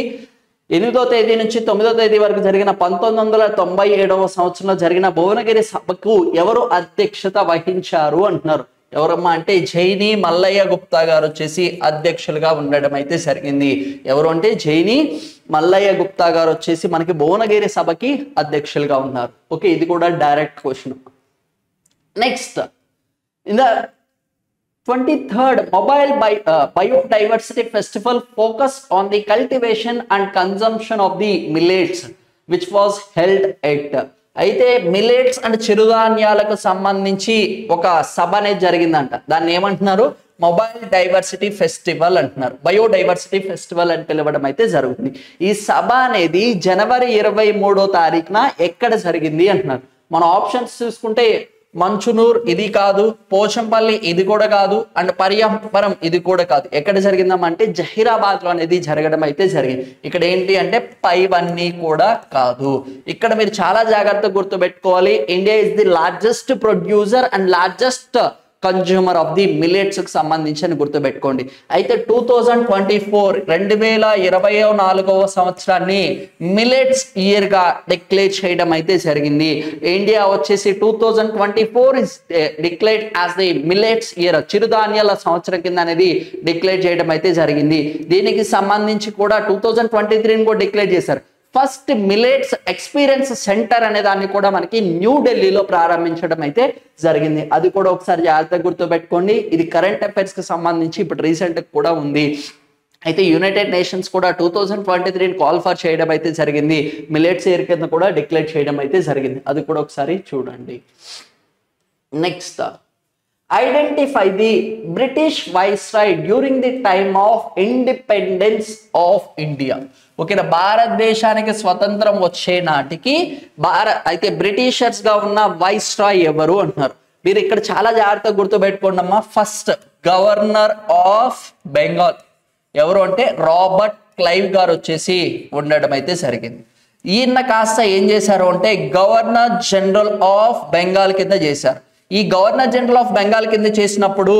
8వ తేదీ నుంచి 9వ తేదీ వరకు జరిగిన 1997వ సంవత్సరంలో జరిగిన భువనగిరి సభకు ఎవరు అధ్యక్షత వహించారు అంటున్నారు. ఎవరమ్మా అంటే జైని మల్లయ్య గుప్తా గారు వచ్చేసి అధ్యక్షులుగా ఉండడం అయితే జరిగింది. ఎవరు అంటే జైని మల్లయ్య గుప్తా గారు వచ్చేసి మనకి భువనగిరి సభకి అధ్యక్షులుగా ఉన్నారు. ఓకే, ఇది కూడా direct question. Next, in the 23rd mobile biodiversity festival focused on the cultivation and consumption of the millets which was held at. అయితే మిల్లెట్స్ అండ్ చిరుధాన్యాలకు సంబంధించి ఒక సభ అనేది జరిగిందంట. దాన్ని ఏమంటున్నారు, మొబైల్ డైవర్సిటీ ఫెస్టివల్ అంటున్నారు. బయోడైవర్సిటీ ఫెస్టివల్ అని పిలవడం అయితే జరుగుతుంది. ఈ సభ అనేది జనవరి 23వ తారీఖున ఎక్కడ జరిగింది అంటున్నారు. మన ఆప్షన్స్ చూసుకుంటే మంచునూర్ ఇది కాదు, పోచంపల్లి ఇది కూడా కాదు, అండ్ పర్యావరం ఇది కూడా కాదు. ఎక్కడ జరిగిందామంటే జహీరాబాద్ లో అనేది జరగడం అయితే జరిగింది. ఇక్కడ ఏంటి అంటే పైవన్నీ కూడా కాదు. ఇక్కడ మీరు చాలా జాగ్రత్తగా గుర్తుపెట్టుకోవాలి, India is the largest producer and largest consumer of the millets కి సంబంధించి అని గుర్తుపెట్టుకోండి. అయితే 2024 సంవత్సరాన్ని మిల్లెట్స్ ఇయర్ గా డిక్లేర్ చేయడం అయితే జరిగింది. ఇండియా వచ్చేసి 2024 is declared as the millets year, చిరుధాన్యాల సంవత్సరం కింద అనేది డిక్లేర్ చేయడం అయితే జరిగింది. దీనికి సంబంధించి కూడా 2023 కూడా డిక్లేర్ చేశారు. ఫస్ట్ మిల్లెట్స్ ఎక్స్పీరియన్స్ సెంటర్ అనే దాన్ని కూడా మనకి న్యూ ఢిల్లీలో ప్రారంభించడం అయితే జరిగింది. అది కూడా ఒకసారి జాగ్రత్తగా గుర్తుపెట్టుకోండి. ఇది కరెంట్ అఫైర్స్ కి సంబంధించి ఇప్పుడు రీసెంట్ కూడా ఉంది. అయితే యునైటెడ్ నేషన్స్ కూడా 2023 కాల్ ఫర్ చేయడం అయితే జరిగింది. మిల్లెట్స్ ఇయర్ కింద కూడా డిక్లేర్ చేయడం అయితే జరిగింది. అది కూడా ఒకసారి చూడండి. Next, identify the British viceroy during the time of independence of India. ఓకేనా, భారతదేశానికి స్వతంత్రం వచ్చే నాటికి అయితే బ్రిటిషర్స్ గా ఉన్న వైస్రాయ్ ఎవరు అంటున్నారు. మీరు ఇక్కడ చాలా జాగ్రత్తగా గుర్తుపెట్టుకోండి అమ్మా. ఫస్ట్ గవర్నర్ ఆఫ్ బెంగాల్ ఎవరు అంటే రాబర్ట్ క్లైవ్ గారు వచ్చేసి ఉండడం అయితే జరిగింది. ఈయన కాస్త ఏం చేశారు అంటే గవర్నర్ జనరల్ ఆఫ్ బెంగాల్ కింద చేశారు. ఈ గవర్నర్ జనరల్ ఆఫ్ బెంగాల్ కింద చేసినప్పుడు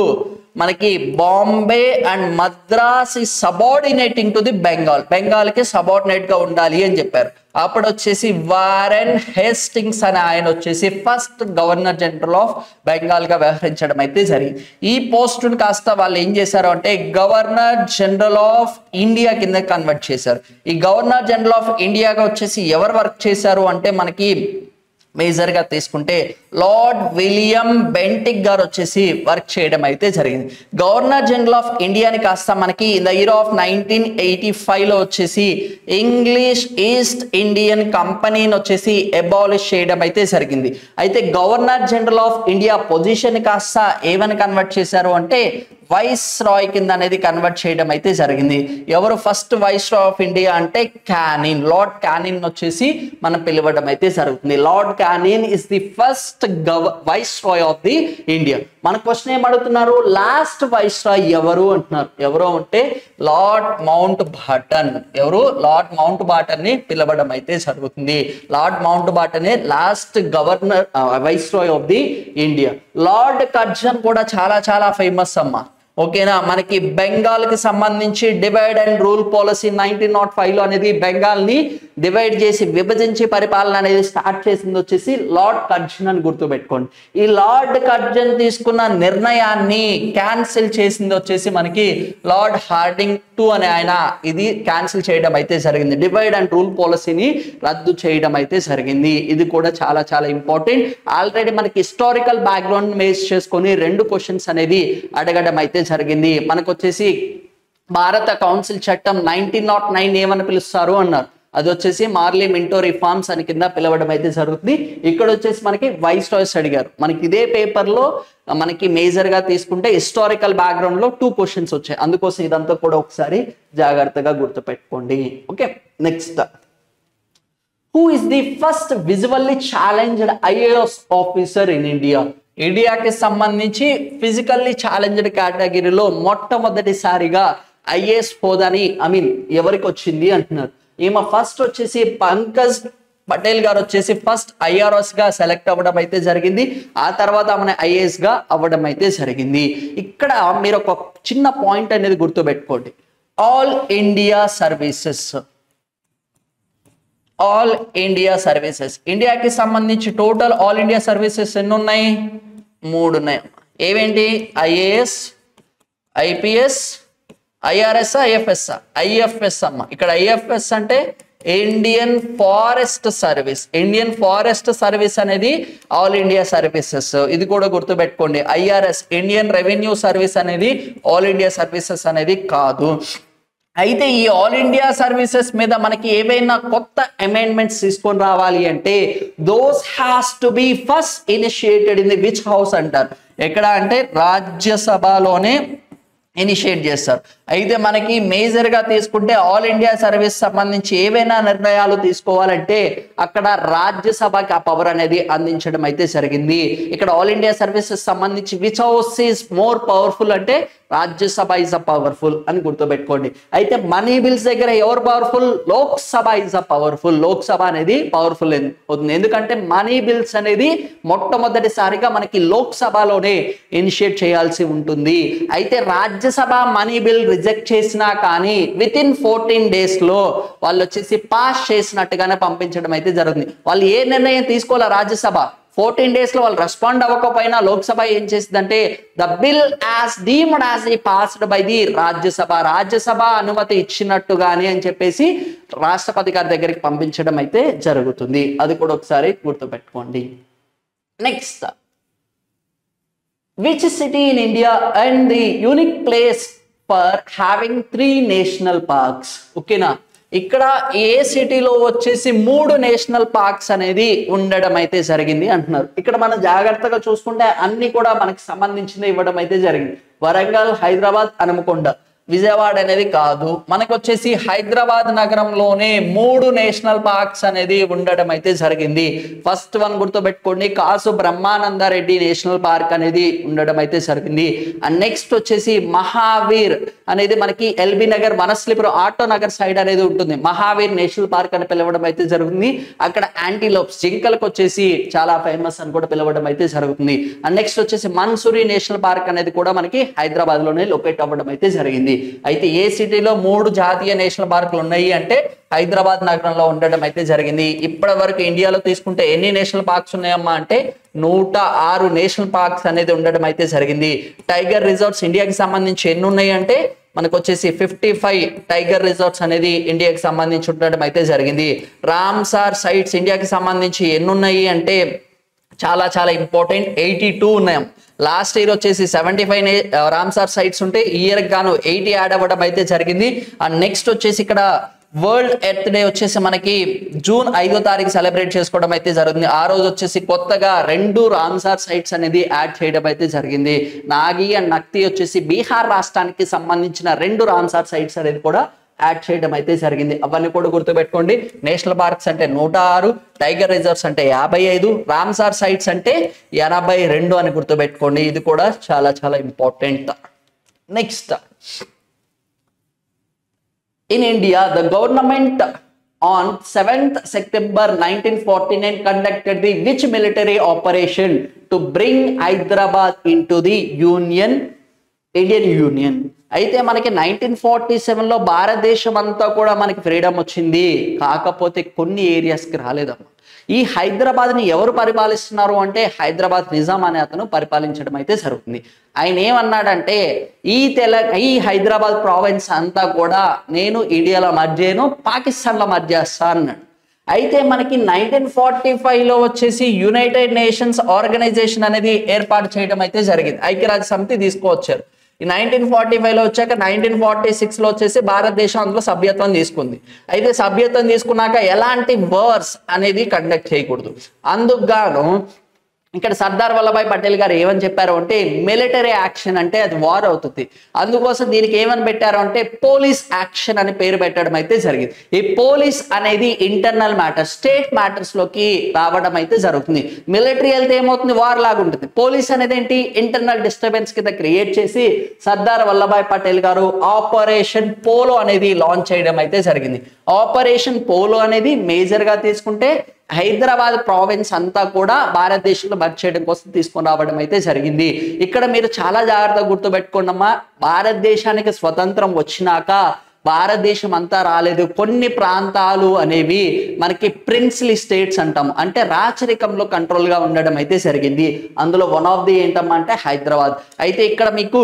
మనకి బాంబే అండ్ మద్రాస్ ఈ సబార్డినేటింగ్ టు ది బెంగాల్ కి సబార్డినేట్ గా ఉండాలి అని చెప్పారు. అప్పుడు వచ్చేసి వారెన్ హేస్టింగ్స్ అనే ఆయన వచ్చేసి first governor general of Bengal గా వ్యవహరించడం అయితే జరిగింది. ఈ పోస్టును కాస్త వాళ్ళు ఏం చేశారు అంటే గవర్నర్ జనరల్ ఆఫ్ ఇండియా కింద కన్వర్ట్ చేశారు. ఈ గవర్నర్ జనరల్ ఆఫ్ ఇండియాగా వచ్చేసి ఎవరు వర్క్ చేశారు అంటే మనకి మేజర్ గా తీసుకుంటే లార్డ్ విలియం బెంటిక్ గారు వచ్చేసి వర్క్ చేయడం అయితే జరిగింది. గవర్నర్ జనరల్ ఆఫ్ ఇండియాని కాస్త మనకి ఇన్ ద ఇయర్ ఆఫ్ 1985 లో వచ్చేసి ఇంగ్లీష్ ఈస్ట్ ఇండియన్ కంపెనీని వచ్చేసి అబాలిష్ చేయడం అయితే జరిగింది. అయితే governor general of India position కాస్త ఏమని కన్వర్ట్ చేశారు అంటే వైస్ రాయ్ కింద అనేది కన్వర్ట్ చేయడం అయితే జరిగింది. ఎవరు first viceroy of India అంటే క్యానిన్, లార్డ్ క్యానిన్ వచ్చేసి మనం పిలవడం అయితే జరుగుతుంది. Lord Canning is the first viceroy of the India. మన క్వశ్చన్ ఏం అడుగుతున్నారు, లాస్ట్ వైస్ రాయ్ ఎవరు అంటున్నారు. ఎవరు అంటే లార్డ్ మౌంట్ బాటన్. ఎవరు? లార్డ్ మౌంట్ బాటన్ ని పిలవడం అయితే జరుగుతుంది. లార్డ్ మౌంట్ బాటనే last governor viceroy of the India. Lord Curzon కూడా చాలా చాలా ఫేమస్ అమ్మా. ఓకేనా, మనకి బెంగాల్ కి సంబంధించి డివైడ్ అండ్ రూల్ పాలసీ 1905 లో అనేది బెంగాల్ ని డివైడ్ చేసి విభజించి పరిపాలన అనేది స్టార్ట్ చేసింది వచ్చేసి లార్డ్ కర్జన్ అని గుర్తుపెట్టుకోండి. ఈ లార్డ్ కర్జన్ తీసుకున్న నిర్ణయాన్ని క్యాన్సిల్ చేసింది వచ్చేసి మనకి లార్డ్ హార్డింగ్ II అనే ఆయన ఇది క్యాన్సిల్ చేయడం అయితే జరిగింది. డివైడ్ అండ్ రూల్ పాలసీని రద్దు చేయడం అయితే జరిగింది. ఇది కూడా చాలా చాలా ఇంపార్టెంట్. ఆల్రెడీ మనకి హిస్టారికల్ బ్యాక్గ్రౌండ్ బేస్ చేసుకొని 2 క్వశ్చన్స్ అనేది అడగడం అయితే జరిగింది. మనకు వచ్చేసి భారత కౌన్సిల్ చట్టం 1909 ఏమని పిలుస్తారు అన్నారు. అది వచ్చేసి మార్లీ మింటో రిఫార్మ్స్ అని కింద పిలవడం అయితే జరుగుతుంది. ఇక్కడ వచ్చేసి మనకి వైస్ రాయ్స్ అడిగారు. మనకి ఇదే పేపర్ లో మనకి మేజర్ గా తీసుకుంటే హిస్టారికల్ బ్యాక్గ్రౌండ్ లో 2 క్వశ్చన్స్ వచ్చాయి. అందుకోసం ఇదంతా కూడా ఒకసారి జాగ్రత్తగా గుర్తుపెట్టుకోండి. Okay, next, who is the first visually challenged IAS officer in India? ఇండియాకి సంబంధించి ఫిజికల్లీ ఛాలెంజ్డ్ కేటగిరీలో మొట్టమొదటిసారిగా ఐఏఎస్ హోదాని ఎవరికి వచ్చింది అంటున్నారు. ఈమె ఫస్ట్ వచ్చేసి పంకజ్ పటేల్ గారు వచ్చేసి ఫస్ట్ ఐఆర్ఎస్ గా సెలెక్ట్ అవ్వడం అయితే జరిగింది. ఆ తర్వాత ఆమె ఐఏఎస్ గా అవ్వడం అయితే జరిగింది. ఇక్కడ మీరు ఒక చిన్న పాయింట్ అనేది గుర్తుపెట్టుకోండి. All India services, all India services, ఇండియాకి సంబంధించి టోటల్ ఆల్ ఇండియా సర్వీసెస్ ఎన్ని ఉన్నాయి? 3 ఉన్నాయి. ఏవేంటి? IAS, IPS, IRS, IFS. IFS అమ్మ. ఇక్కడ ఐఎఫ్ఎస్ అంటే Indian Forest Service. Indian Forest Service అనేది ఆల్ ఇండియా సర్వీసెస్. ఇది కూడా గుర్తుపెట్టుకోండి. ఐఆర్ఎస్ ఇండియన్ రెవెన్యూ సర్వీస్ అనేది ఆల్ ఇండియా సర్వీసెస్ అనేది కాదు. అయితే ఈ ఆల్ ఇండియా సర్వీసెస్ మీద మనకి ఏవైనా కొత్త అమెండ్మెంట్స్ తీసుకొని రావాలి అంటే those has to be first initiated in the which house అంటారు. ఎక్కడ అంటే రాజ్యసభలోనే ఇనిషియేట్ చేస్తారు. అయితే మనకి మేజర్ గా తీసుకుంటే ఆల్ ఇండియా సర్వీస్ సంబంధించి ఏవైనా నిర్ణయాలు తీసుకోవాలంటే అక్కడ రాజ్యసభకి ఆ పవర్ అనేది అందించడం అయితే జరిగింది. ఇక్కడ ఆల్ ఇండియా సర్వీసెస్ సంబంధించి which house is more powerful అంటే రాజ్యసభ ఇస్ అ పవర్ఫుల్ అని గుర్తుపెట్టుకోండి. అయితే మనీ బిల్స్ దగ్గర ఎవరు powerful? Lok Sabha is a powerful. Lok Sabha అనేది పవర్ఫుల్ అవుతుంది. ఎందుకంటే మనీ బిల్స్ అనేది మొట్టమొదటిసారిగా మనకి లోక్సభలోనే ఇనిషియేట్ చేయాల్సి ఉంటుంది. అయితే రాజ్యసభ మనీ బిల్ రిజెక్ట్ చేసినా కానీ విత్ ఇన్ 14 days లో వాళ్ళు వచ్చేసి పాస్ చేసినట్టుగానే పంపించడం అయితే జరుగుతుంది. వాళ్ళు ఏ నిర్ణయం తీసుకోవాలా రాజ్యసభ 14 days లో వాళ్ళు రెస్పాండ్ అవ్వకపోయినా లోక్సభ ఏం చేసిందంటే the bill as deemed as passed by the Rajya Sabha, Rajya Sabha అనుమతి ఇచ్చినట్టుగానే అని చెప్పేసి రాష్ట్రపతి గారి దగ్గరికి పంపించడం అయితే జరుగుతుంది. అది కూడా ఒకసారి గుర్తుపెట్టుకోండి. Next, which city in India and the unique place for having 3 national parks? ఓకేనా, ఇక్కడ ఏ సిటీలో వచ్చేసి 3 నేషనల్ పార్క్స్ అనేది ఉండడం అయితే జరిగింది అంటున్నారు. ఇక్కడ మనం జాగ్రత్తగా చూసుకుంటే అన్ని కూడా మనకి సంబంధించిన ఇవ్వడం అయితే జరిగింది. వరంగల్, హైదరాబాద్, హనుమకొండ, విజయవాడ అనేది కాదు. మనకు వచ్చేసి హైదరాబాద్ నగరంలోనే 3 నేషనల్ పార్క్స్ అనేది ఉండడం అయితే జరిగింది. ఫస్ట్ వన్ గుర్తుపెట్టుకోండి, కాసు బ్రహ్మానందరెడ్డి నేషనల్ పార్క్ అనేది ఉండడం అయితే జరిగింది. అండ్ నెక్స్ట్ వచ్చేసి మహావీర్ అనేది మనకి ఎల్బీ నగర్, వనస్లిపురం, ఆటో నగర్ సైడ్ అనేది ఉంటుంది. మహావీర్ నేషనల్ పార్క్ అని పిలవడం అయితే జరుగుతుంది. అక్కడ యాంటీలోప్స్ జింకలకు వచ్చేసి చాలా ఫేమస్ అని కూడా పిలవడం అయితే జరుగుతుంది. అండ్ నెక్స్ట్ వచ్చేసి మన్సూరి నేషనల్ పార్క్ అనేది కూడా మనకి హైదరాబాద్ లోనే లొకేట్ అవ్వడం అయితే జరిగింది. అయితే ఏ సిటీలో 3 జాతీయ నేషనల్ పార్కులు ఉన్నాయి అంటే హైదరాబాద్ నగరంలో ఉండడం అయితే జరిగింది. ఇప్పటి వరకు ఇండియాలో తీసుకుంటే ఎన్ని నేషనల్ పార్క్స్ ఉన్నాయమ్మా అంటే 106 నేషనల్ పార్క్స్ అనేది ఉండడం అయితే జరిగింది. టైగర్ రిజర్వ్స్ ఇండియాకి సంబంధించి ఎన్ని ఉన్నాయి అంటే మనకు వచ్చేసి 55 టైగర్ రిజర్వ్స్ అనేది ఇండియాకి సంబంధించి ఉండడం అయితే జరిగింది. రామ్సార్ సైట్స్ ఇండియాకి సంబంధించి ఎన్ని ఉన్నాయి అంటే చాలా చాలా ఇంపార్టెంట్, 82 ఉన్నాయి. లాస్ట్ ఇయర్ వచ్చేసి 75 రామ్సార్ సైట్స్ ఉంటే ఈ ఇయర్ గాను 80 యాడ్ అవ్వడం అయితే జరిగింది. అండ్ నెక్స్ట్ వచ్చేసి ఇక్కడ వరల్డ్ ఎర్త్ డే వచ్చేసి మనకి జూన్ 5వ తారీఖు సెలబ్రేట్ చేసుకోవడం అయితే జరుగుతుంది. ఆ రోజు వచ్చేసి కొత్తగా 2 రామ్సార్ సైట్స్ అనేది యాడ్ చేయడం అయితే జరిగింది. నాగి అండ్ నక్తి వచ్చేసి బీహార్ రాష్ట్రానికి సంబంధించిన 2 రామ్సార్ సైట్స్ అనేది కూడా యాడ్ చేయడం అయితే జరిగింది. అవన్నీ కూడా గుర్తుపెట్టుకోండి. నేషనల్ పార్క్స్ అంటే 106, టైగర్ రిజర్వ్స్ అంటే 55, రామ్సార్ సైట్స్ అంటే 82 అని గుర్తుపెట్టుకోండి. ఇది కూడా చాలా చాలా important. Next, in India, the government on 7th September 1949 conducted the which military operation to bring Hyderabad into the Indian Union? అయితే మనకి 1947లో భారతదేశం అంతా కూడా మనకి ఫ్రీడమ్ వచ్చింది, కాకపోతే కొన్ని ఏరియాస్కి రాలేదమ్మా. ఈ హైదరాబాద్ని ఎవరు పరిపాలిస్తున్నారు అంటే హైదరాబాద్ నిజాం అనే అతను పరిపాలించడం అయితే జరుగుతుంది. ఆయన ఏమన్నాడంటే ఈ హైదరాబాద్ ప్రావిన్స్ అంతా కూడా నేను ఇండియాలో మర్జ్ చేయను, పాకిస్తాన్లో మర్జ్ చేస్తా అన్నాడు. అయితే మనకి 1945లో వచ్చేసి యునైటెడ్ నేషన్స్ ఆర్గనైజేషన్ అనేది ఏర్పాటు చేయడం అయితే జరిగింది. ఐక్యరాజ్య సమితి తీసుకువచ్చారు. ఈ 1945లో వచ్చాక 1946లో వచ్చేసి భారతదేశం అందులో సభ్యత్వం తీసుకుంది. అయితే సభ్యత్వం తీసుకున్నాక ఎలాంటి వార్స్ అనేది కండక్ట్ చేయకూడదు. అందుకు గాను ఇక్కడ సర్దార్ వల్లభాయ్ పటేల్ గారు ఏమని చెప్పారు అంటే మిలిటరీ యాక్షన్ అంటే అది వార్ అవుతుంది, అందుకోసం దీనికి ఏమని పెట్టారు అంటే పోలీస్ యాక్షన్ అని పేరు పెట్టడం అయితే జరిగింది. ఈ పోలీస్ అనేది ఇంటర్నల్ మ్యాటర్, స్టేట్ మ్యాటర్స్ లోకి రావడం అయితే జరుగుతుంది. మిలిటరీ వెళ్తే ఏమవుతుంది, వార్ లాగా ఉంటుంది. పోలీస్ అనేది ఏంటి, ఇంటర్నల్ డిస్టర్బెన్స్ కింద క్రియేట్ చేసి సర్దార్ వల్లభాయ్ పటేల్ గారు ఆపరేషన్ పోలో అనేది లాంచ్ చేయడం అయితే జరిగింది. ఆపరేషన్ పోలో అనేది మేజర్ గా తీసుకుంటే హైదరాబాద్ ప్రావిన్స్ అంతా కూడా భారతదేశంలో మర్జ్ చేయడం కోసం తీసుకొని రావడం అయితే జరిగింది. ఇక్కడ మీరు చాలా జాగ్రత్తగా గుర్తుపెట్టుకోండమ్మా, భారతదేశానికి స్వతంత్రం వచ్చినాక భారతదేశం అంతా రాలేదు. కొన్ని ప్రాంతాలు అనేవి మనకి ప్రిన్స్లీ స్టేట్స్ అంటాం, అంటే రాచరికంలో కంట్రోల్ గా ఉండడం అయితే జరిగింది. అందులో వన్ ఆఫ్ ది ఏంటమ్మా అంటే హైదరాబాద్. అయితే ఇక్కడ మీకు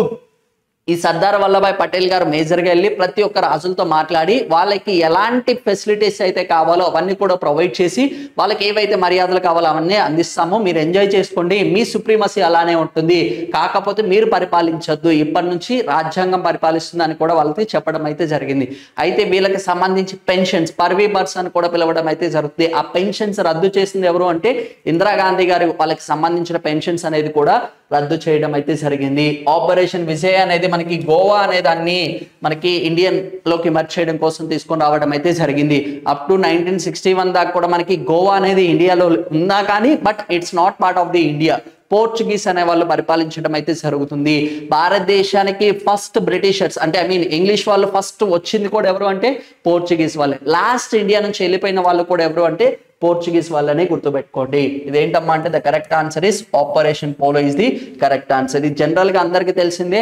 ఈ సర్దార్ వల్లభాయ్ పటేల్ గారు మేజర్గా వెళ్ళి ప్రతి ఒక్క రాజులతో మాట్లాడి వాళ్ళకి ఎలాంటి ఫెసిలిటీస్ అయితే కావాలో అవన్నీ కూడా ప్రొవైడ్ చేసి వాళ్ళకి ఏవైతే మర్యాదలు కావాలో అవన్నీ అందిస్తాము, మీరు ఎంజాయ్ చేసుకోండి, మీ సుప్రీమసీ అలానే ఉంటుంది, కాకపోతే మీరు పరిపాలించొద్దు, ఇప్పటి నుంచి రాజ్యాంగం పరిపాలిస్తుంది అని కూడా వాళ్ళకి చెప్పడం అయితే జరిగింది. అయితే వీళ్ళకి సంబంధించి పెన్షన్స్ పర్వీ బర్స్ అని కూడా పిలవడం అయితే జరుగుతుంది. ఆ పెన్షన్స్ రద్దు చేసింది ఎవరు అంటే ఇందిరాగాంధీ గారి వాళ్ళకి సంబంధించిన పెన్షన్స్ అనేది కూడా రద్దు చేయడం అయితే జరిగింది. ఆపరేషన్ విజయ్ అనేది మనకి గోవా అనే దాన్ని మనకి ఇండియన్ లోకి మర్జ్ చేయడం కోసం తీసుకొని రావడం అయితే జరిగింది. అప్ టు 1961 దాకా కూడా మనకి గోవా అనేది ఇండియాలో ఉన్నా కానీ but it's not part of the India. Portuguese అనే వాళ్ళు పరిపాలించడం అయితే జరుగుతుంది. భారతదేశానికి ఫస్ట్ బ్రిటిషర్స్ అంటే ఇంగ్లీష్ వాళ్ళు ఫస్ట్ వచ్చింది కూడా ఎవరు అంటే పోర్చుగీస్ వాళ్ళే. లాస్ట్ ఇండియా నుంచి వెళ్ళిపోయిన వాళ్ళు కూడా ఎవరు అంటే పోర్చుగీస్ వాళ్ళనే గుర్తుపెట్టుకోండి. ఇదేంటమ్మా అంటే the correct answer is operation polo is the correct answer. ఇది జనరల్ గా అందరికీ తెలిసిందే.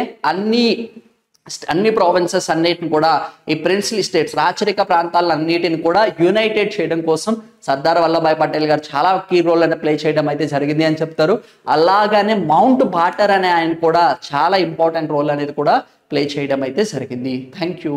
అన్ని ప్రావిన్సెస్ అన్నిటిని కూడా ఈ ప్రిన్స్లీ స్టేట్స్ రాచరిక ప్రాంతాలన్నిటిని కూడా యునైటెడ్ చేయడం కోసం సర్దార్ వల్లభాయ్ పటేల్ గారు చాలా కీ రోల్ అనేది ప్లే చేయడం అయితే జరిగింది అని చెప్తారు. అలాగానే మౌంట్ బాటర్ అనే ఆయన కూడా చాలా ఇంపార్టెంట్ రోల్ అనేది కూడా ప్లే చేయడం అయితే జరిగింది. Thank you.